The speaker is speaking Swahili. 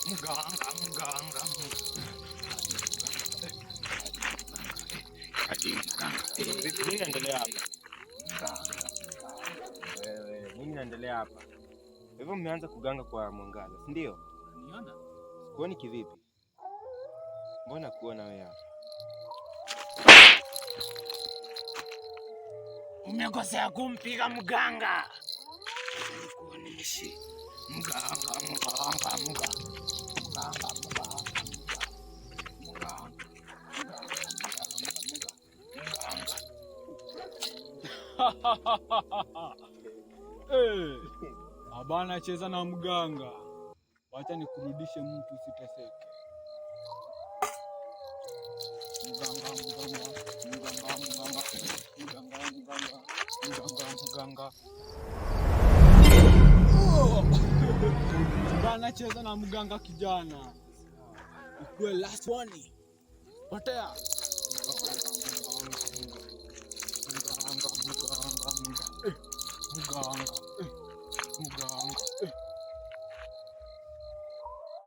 Mganga. Nini naendelea hapa? Nini naendelea hapa? Hivyo mmeanza kuganga kwa mwangaza, si ndio? Unaniona? Sikuoni kivipi? Mbona kuona wewe hapa? Umekosea kumpiga mganga. Nikuoneshe. Mganga. Abana cheza na mganga. Wacha nikurudishe mtu usiteseke. Mganga. Abana cheza na mganga kijana. Ikuwe last one. Potea. Mganga.